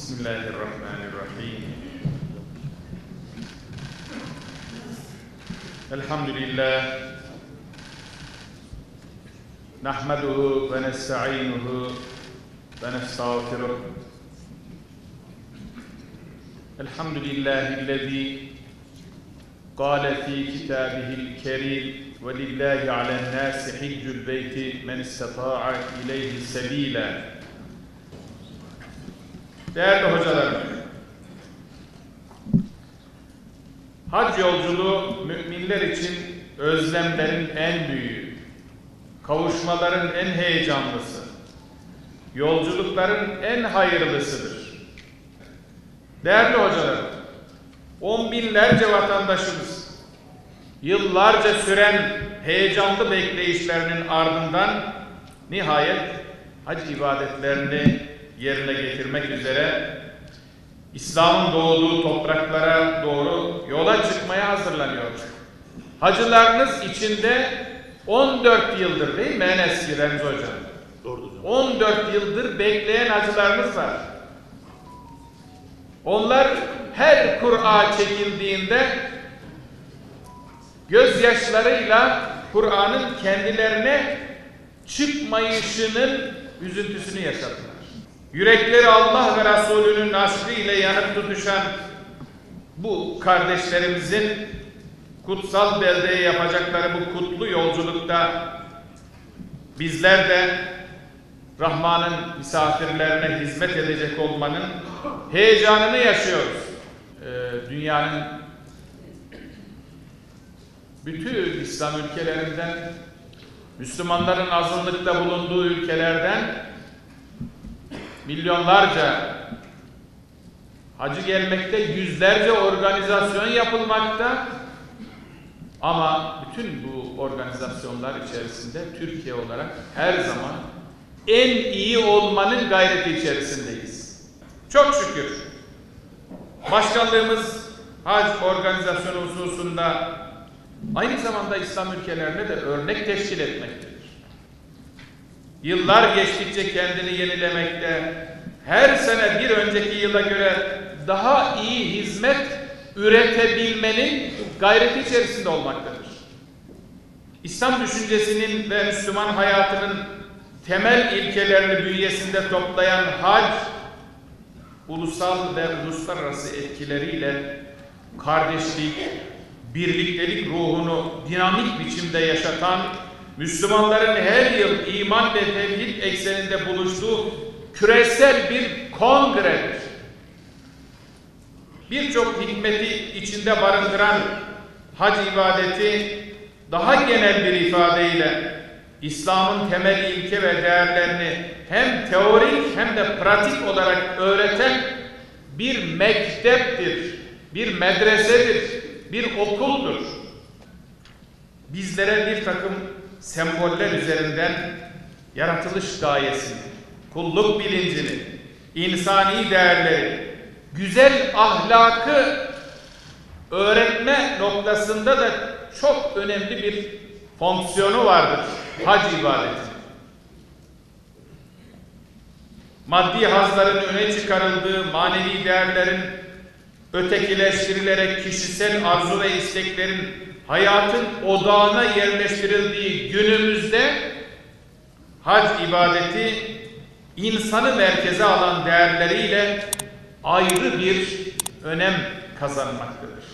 Bismillahirrahmanirrahim. Elhamdülillah. Nahmaduhu ve nesta'inuhu ve nestağfiruh. Elhamdülillahillezî qâle fî kitâbihil kerîm ve lillâhi alennâsi hiccul beyti men istatâ'a ileyhi sebîlâ. Değerli hocalarım, hac yolculuğu müminler için özlemlerin en büyüğü, kavuşmaların en heyecanlısı, yolculukların en hayırlısıdır. Değerli hocalarım, on binlerce vatandaşımız yıllarca süren heyecanlı bekleyişlerinin ardından nihayet hac ibadetlerini yerine getirmek üzere İslam'ın doğduğu topraklara doğru yola çıkmaya hazırlanıyor. Hacılarınız içinde 14 yıldır değil mi en eski Remzi Hocam? Doğru hocam. 14 yıldır bekleyen hacılarınız var. Onlar her Kur'a çekildiğinde gözyaşlarıyla Kur'an'ın kendilerine çıkmayışının üzüntüsünü yaşadılar. Yürekleri Allah ve Resulünün aşkı ile yanıp tutuşan bu kardeşlerimizin kutsal beldeye yapacakları bu kutlu yolculukta bizler de Rahman'ın misafirlerine hizmet edecek olmanın heyecanını yaşıyoruz. Dünyanın bütün İslam ülkelerinden, Müslümanların azınlıkta bulunduğu ülkelerden milyonlarca hacı gelmekte, yüzlerce organizasyon yapılmakta. Ama bütün bu organizasyonlar içerisinde Türkiye olarak her zaman en iyi olmanın gayreti içerisindeyiz. Çok şükür başkanlığımız hac organizasyonu hususunda aynı zamanda İslam ülkelerine de örnek teşkil etmektedir. Yıllar geçtikçe kendini yenilemekte, her sene bir önceki yıla göre daha iyi hizmet üretebilmenin gayreti içerisinde olmaktadır. İslam düşüncesinin ve Müslüman hayatının temel ilkelerini bünyesinde toplayan hac, ulusal ve uluslararası etkileriyle kardeşlik, birliktelik ruhunu dinamik biçimde yaşatan, Müslümanların her yıl iman ve tevhid ekseninde buluştuğu küresel bir kongredir. Birçok hikmeti içinde barındıran hac ibadeti daha genel bir ifadeyle İslam'ın temel ilke ve değerlerini hem teorik hem de pratik olarak öğreten bir mekteptir, bir medresedir, bir okuldur. Bizlere bir takım semboller üzerinden yaratılış gayesini, kulluk bilincini, insani değerleri, güzel ahlakı öğretme noktasında da çok önemli bir fonksiyonu vardır hac ibadeti. Maddi hazların öne çıkarıldığı, manevi değerlerin ötekileştirilerek kişisel arzu ve isteklerin hayatın odağına yerleştirildiği günümüzde hac ibadeti insanı merkeze alan değerleriyle ayrı bir önem kazanmaktadır.